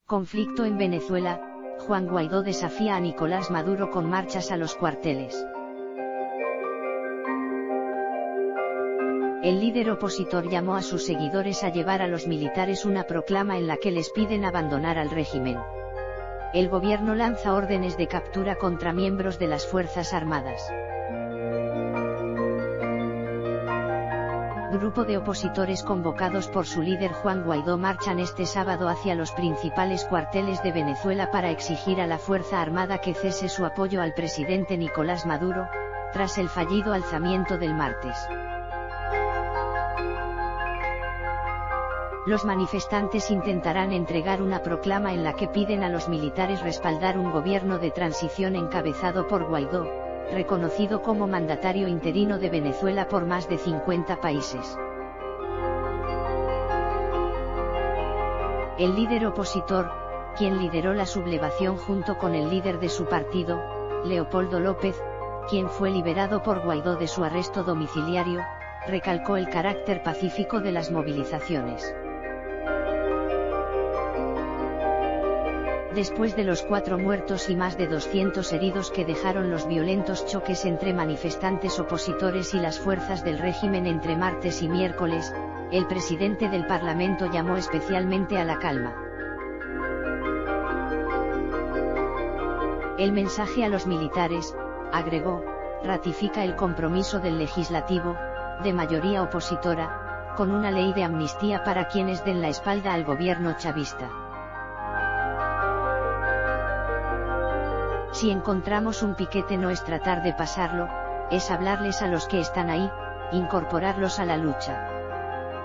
Conflicto en Venezuela, Juan Guaidó desafía a Nicolás Maduro con marchas a los cuarteles. El líder opositor llamó a sus seguidores a llevar a los militares una proclama en la que les piden abandonar al régimen. El gobierno lanza órdenes de captura contra miembros de las Fuerzas Armadas. Grupo de opositores convocados por su líder Juan Guaidó marchan este sábado hacia los principales cuarteles de Venezuela para exigir a la Fuerza Armada que cese su apoyo al presidente Nicolás Maduro, tras el fallido alzamiento del martes. Los manifestantes intentarán entregar una proclama en la que piden a los militares respaldar un gobierno de transición encabezado por Guaidó, reconocido como mandatario interino de Venezuela por más de 50 países. El líder opositor, quien lideró la sublevación junto con el líder de su partido, Leopoldo López, quien fue liberado por Guaidó de su arresto domiciliario, recalcó el carácter pacífico de las movilizaciones. Después de los 4 muertos y más de 200 heridos que dejaron los violentos choques entre manifestantes opositores y las fuerzas del régimen entre martes y miércoles, el presidente del Parlamento llamó especialmente a la calma. El mensaje a los militares, agregó, ratifica el compromiso del legislativo, de mayoría opositora, con una ley de amnistía para quienes den la espalda al gobierno chavista. Si encontramos un piquete no es tratar de pasarlo, es hablarles a los que están ahí, incorporarlos a la lucha.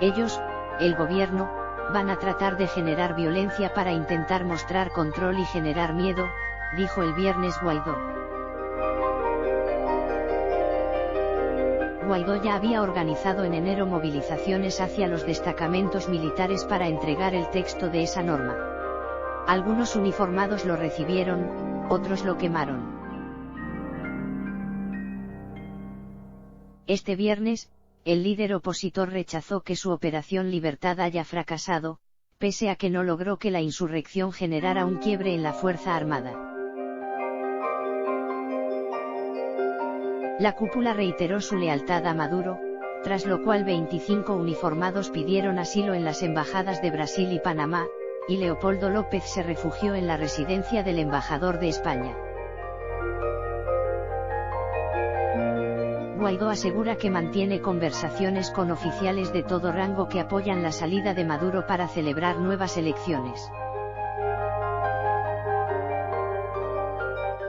Ellos, el gobierno, van a tratar de generar violencia para intentar mostrar control y generar miedo, dijo el viernes Guaidó. Guaidó ya había organizado en enero movilizaciones hacia los destacamentos militares para entregar el texto de esa norma. Algunos uniformados lo recibieron, otros lo quemaron. Este viernes, el líder opositor rechazó que su Operación Libertad haya fracasado, pese a que no logró que la insurrección generara un quiebre en la Fuerza Armada. La cúpula reiteró su lealtad a Maduro, tras lo cual 25 uniformados pidieron asilo en las embajadas de Brasil y Panamá, y Leopoldo López se refugió en la residencia del embajador de España. Guaidó asegura que mantiene conversaciones con oficiales de todo rango que apoyan la salida de Maduro para celebrar nuevas elecciones.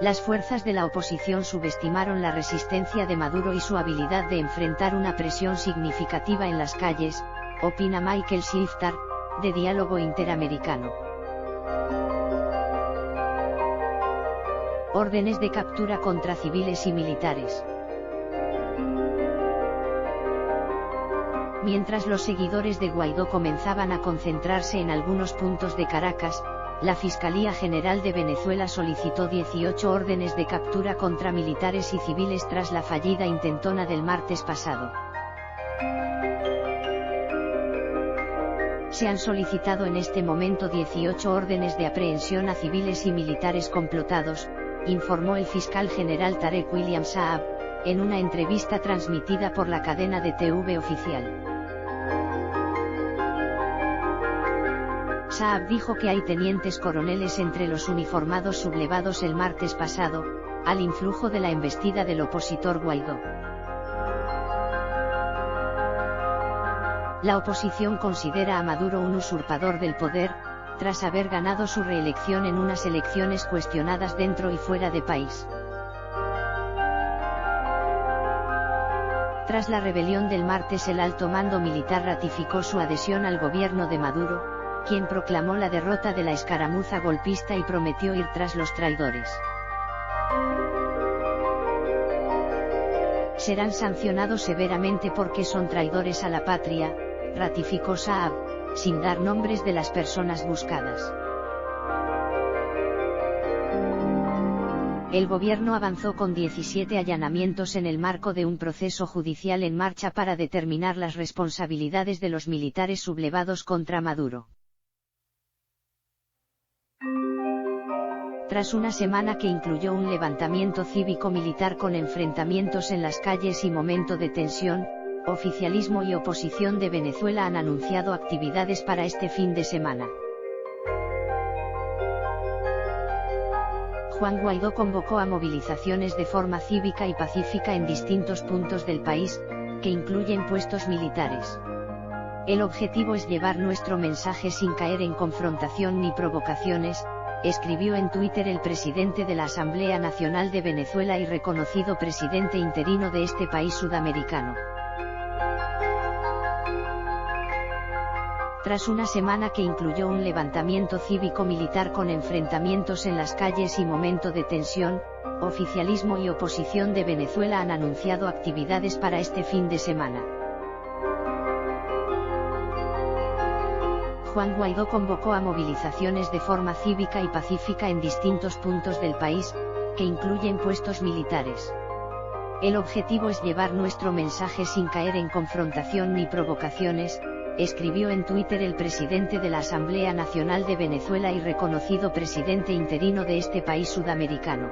Las fuerzas de la oposición subestimaron la resistencia de Maduro y su habilidad de enfrentar una presión significativa en las calles, opina Michael Shifter, de Diálogo Interamericano. Órdenes de captura contra civiles y militares. Mientras los seguidores de Guaidó comenzaban a concentrarse en algunos puntos de Caracas, la Fiscalía General de Venezuela solicitó 18 órdenes de captura contra militares y civiles tras la fallida intentona del martes pasado. Se han solicitado en este momento 18 órdenes de aprehensión a civiles y militares complotados, informó el fiscal general Tarek William Saab, en una entrevista transmitida por la cadena de TV oficial. Saab dijo que hay tenientes coroneles entre los uniformados sublevados el martes pasado, al influjo de la embestida del opositor Guaidó. La oposición considera a Maduro un usurpador del poder, tras haber ganado su reelección en unas elecciones cuestionadas dentro y fuera de país. Tras la rebelión del martes, el alto mando militar ratificó su adhesión al gobierno de Maduro, quien proclamó la derrota de la escaramuza golpista y prometió ir tras los traidores. Serán sancionados severamente porque son traidores a la patria, ratificó Saab, sin dar nombres de las personas buscadas. El gobierno avanzó con 17 allanamientos en el marco de un proceso judicial en marcha para determinar las responsabilidades de los militares sublevados contra Maduro. Tras una semana que incluyó un levantamiento cívico-militar con enfrentamientos en las calles y momento de tensión, oficialismo y oposición de Venezuela han anunciado actividades para este fin de semana. Juan Guaidó convocó a movilizaciones de forma cívica y pacífica en distintos puntos del país, que incluyen puestos militares. El objetivo es llevar nuestro mensaje sin caer en confrontación ni provocaciones, escribió en Twitter el presidente de la Asamblea Nacional de Venezuela y reconocido presidente interino de este país sudamericano. Tras una semana que incluyó un levantamiento cívico-militar con enfrentamientos en las calles y momento de tensión, oficialismo y oposición de Venezuela han anunciado actividades para este fin de semana. Juan Guaidó convocó a movilizaciones de forma cívica y pacífica en distintos puntos del país, que incluyen puestos militares. El objetivo es llevar nuestro mensaje sin caer en confrontación ni provocaciones, escribió en Twitter el presidente de la Asamblea Nacional de Venezuela y reconocido presidente interino de este país sudamericano.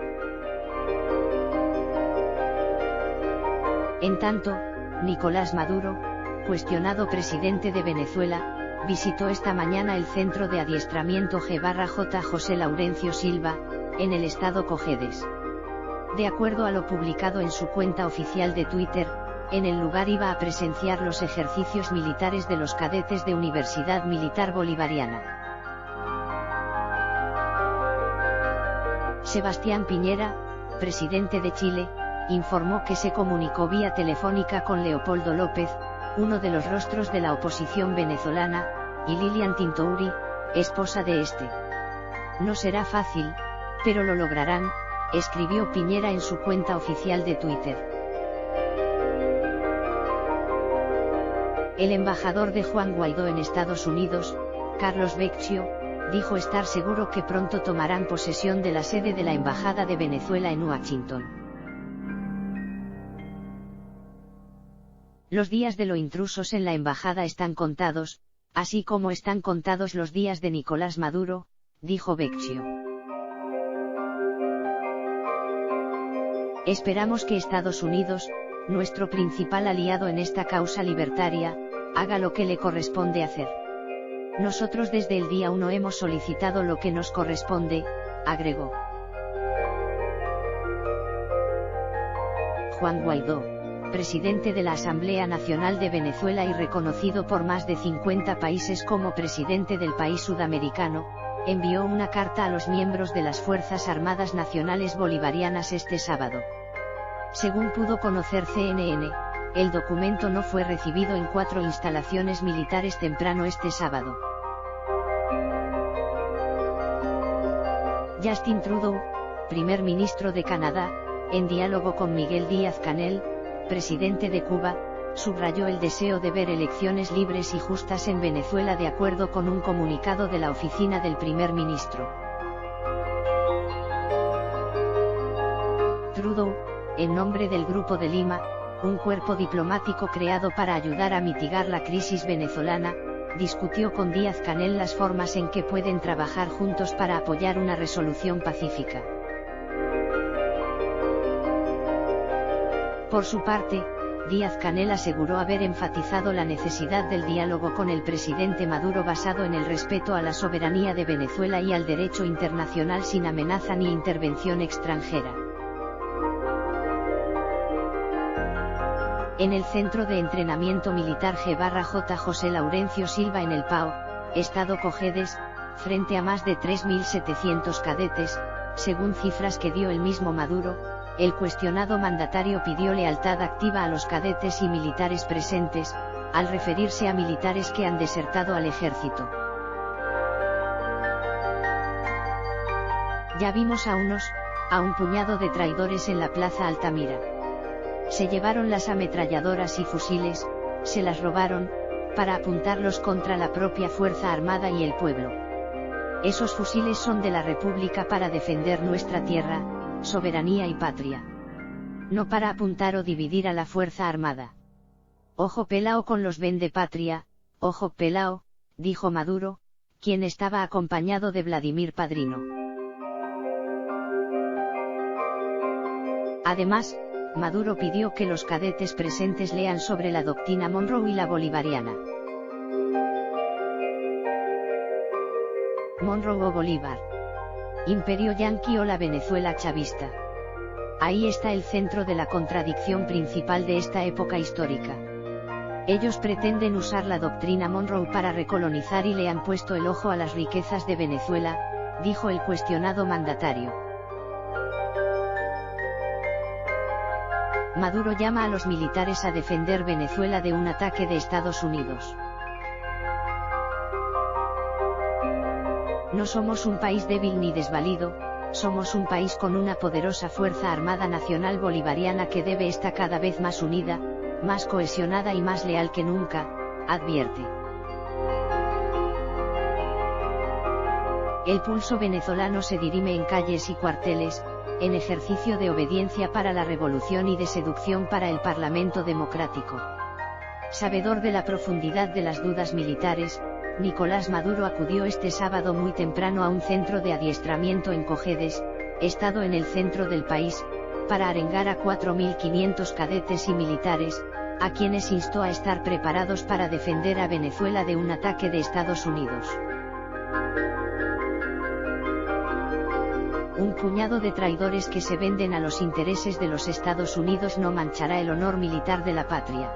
En tanto, Nicolás Maduro, cuestionado presidente de Venezuela, visitó esta mañana el centro de adiestramiento G/J José Laurencio Silva, en el estado Cojedes. De acuerdo a lo publicado en su cuenta oficial de Twitter, en el lugar iba a presenciar los ejercicios militares de los cadetes de Universidad Militar Bolivariana. Sebastián Piñera, presidente de Chile, informó que se comunicó vía telefónica con Leopoldo López, uno de los rostros de la oposición venezolana, y Lilian Tintouri, esposa de este. No será fácil, pero lo lograrán, escribió Piñera en su cuenta oficial de Twitter. El embajador de Juan Guaidó en Estados Unidos, Carlos Vecchio, dijo estar seguro que pronto tomarán posesión de la sede de la Embajada de Venezuela en Washington. Los días de los intrusos en la embajada están contados, así como están contados los días de Nicolás Maduro, dijo Vecchio. Esperamos que Estados Unidos, nuestro principal aliado en esta causa libertaria, haga lo que le corresponde hacer. Nosotros desde el día 1 hemos solicitado lo que nos corresponde, agregó. Juan Guaidó, presidente de la Asamblea Nacional de Venezuela y reconocido por más de 50 países como presidente del país sudamericano, envió una carta a los miembros de las Fuerzas Armadas Nacionales Bolivarianas este sábado. Según pudo conocer CNN, el documento no fue recibido en 4 instalaciones militares temprano este sábado. Justin Trudeau, primer ministro de Canadá, en diálogo con Miguel Díaz-Canel, presidente de Cuba, subrayó el deseo de ver elecciones libres y justas en Venezuela de acuerdo con un comunicado de la oficina del primer ministro. Trudeau, en nombre del Grupo de Lima, un cuerpo diplomático creado para ayudar a mitigar la crisis venezolana, discutió con Díaz-Canel las formas en que pueden trabajar juntos para apoyar una resolución pacífica. Por su parte, Díaz-Canel aseguró haber enfatizado la necesidad del diálogo con el presidente Maduro basado en el respeto a la soberanía de Venezuela y al derecho internacional sin amenaza ni intervención extranjera. En el Centro de Entrenamiento Militar G/J José Laurencio Silva en el Pao, estado Cojedes, frente a más de 3.700 cadetes, según cifras que dio el mismo Maduro, el cuestionado mandatario pidió lealtad activa a los cadetes y militares presentes, al referirse a militares que han desertado al ejército. Ya vimos a un puñado de traidores en la Plaza Altamira. Se llevaron las ametralladoras y fusiles, se las robaron, para apuntarlos contra la propia Fuerza Armada y el pueblo. Esos fusiles son de la República para defender nuestra tierra, soberanía y patria. No para apuntar o dividir a la Fuerza Armada. Ojo pelao con los vendepatria, ojo pelao, dijo Maduro, quien estaba acompañado de Vladimir Padrino. Además, Maduro pidió que los cadetes presentes lean sobre la doctrina Monroe y la bolivariana. Monroe o Bolívar. Imperio yanqui o la Venezuela chavista. Ahí está el centro de la contradicción principal de esta época histórica. Ellos pretenden usar la doctrina Monroe para recolonizar y le han puesto el ojo a las riquezas de Venezuela, dijo el cuestionado mandatario. Maduro llama a los militares a defender Venezuela de un ataque de Estados Unidos. No somos un país débil ni desvalido, somos un país con una poderosa fuerza armada nacional bolivariana que debe estar cada vez más unida, más cohesionada y más leal que nunca, advierte. El pulso venezolano se dirime en calles y cuarteles, en ejercicio de obediencia para la revolución y de seducción para el Parlamento democrático. Sabedor de la profundidad de las dudas militares, Nicolás Maduro acudió este sábado muy temprano a un centro de adiestramiento en Cojedes, estado en el centro del país, para arengar a 4.500 cadetes y militares, a quienes instó a estar preparados para defender a Venezuela de un ataque de Estados Unidos. Un puñado de traidores que se venden a los intereses de los Estados Unidos no manchará el honor militar de la patria.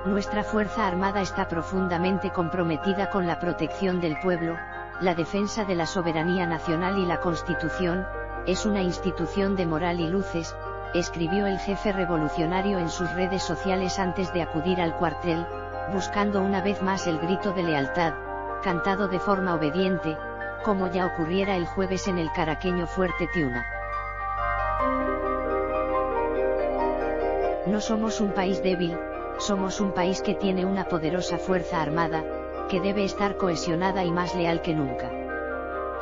Nuestra Fuerza Armada está profundamente comprometida con la protección del pueblo, la defensa de la soberanía nacional y la Constitución, es una institución de moral y luces, escribió el jefe revolucionario en sus redes sociales antes de acudir al cuartel, buscando una vez más el grito de lealtad, cantado de forma obediente, como ya ocurriera el jueves en el caraqueño Fuerte Tiuna. No somos un país débil, somos un país que tiene una poderosa fuerza armada, que debe estar cohesionada y más leal que nunca.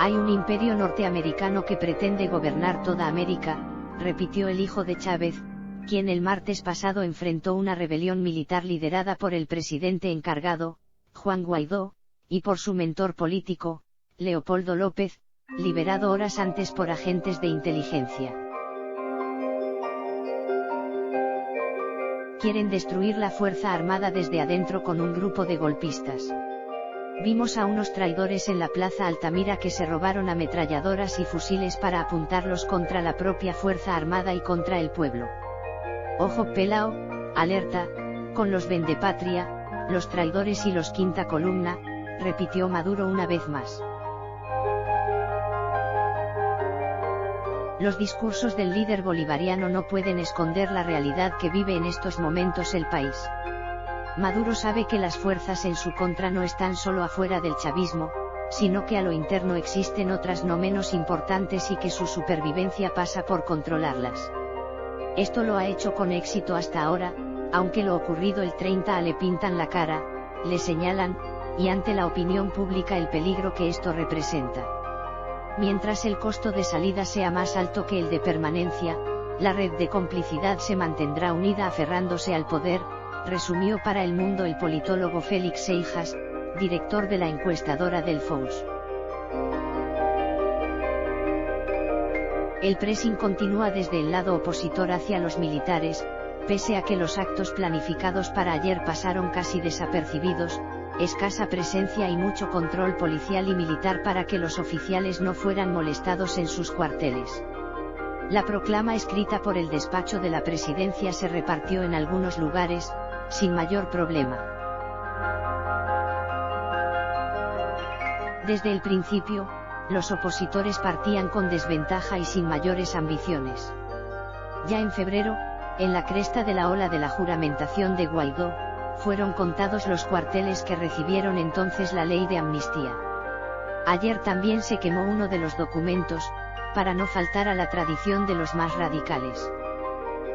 Hay un imperio norteamericano que pretende gobernar toda América, repitió el hijo de Chávez, quien el martes pasado enfrentó una rebelión militar liderada por el presidente encargado, Juan Guaidó, y por su mentor político, Leopoldo López, liberado horas antes por agentes de inteligencia. Quieren destruir la Fuerza Armada desde adentro con un grupo de golpistas. Vimos a unos traidores en la Plaza Altamira que se robaron ametralladoras y fusiles para apuntarlos contra la propia Fuerza Armada y contra el pueblo. Ojo pelao, alerta, con los vendepatria, los traidores y los quinta columna, repitió Maduro una vez más. Los discursos del líder bolivariano no pueden esconder la realidad que vive en estos momentos el país. Maduro sabe que las fuerzas en su contra no están solo afuera del chavismo, sino que a lo interno existen otras no menos importantes y que su supervivencia pasa por controlarlas. Esto lo ha hecho con éxito hasta ahora, aunque lo ocurrido el 30 le pintan la cara, le señalan, y ante la opinión pública el peligro que esto representa. Mientras el costo de salida sea más alto que el de permanencia, la red de complicidad se mantendrá unida aferrándose al poder, resumió para El Mundo el politólogo Félix Seijas, director de la encuestadora del FOUS. El pressing continúa desde el lado opositor hacia los militares, pese a que los actos planificados para ayer pasaron casi desapercibidos, escasa presencia y mucho control policial y militar para que los oficiales no fueran molestados en sus cuarteles. La proclama escrita por el despacho de la presidencia se repartió en algunos lugares, sin mayor problema. Desde el principio, los opositores partían con desventaja y sin mayores ambiciones. Ya en febrero, en la cresta de la ola de la juramentación de Guaidó, fueron contados los cuarteles que recibieron entonces la ley de amnistía. Ayer también se quemó uno de los documentos, para no faltar a la tradición de los más radicales.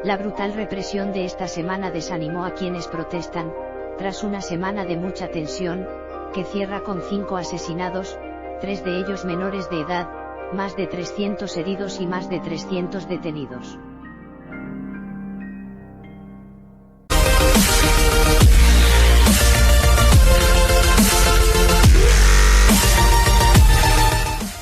La brutal represión de esta semana desanimó a quienes protestan, tras una semana de mucha tensión, que cierra con 5 asesinados, 3 de ellos menores de edad, más de 300 heridos y más de 300 detenidos.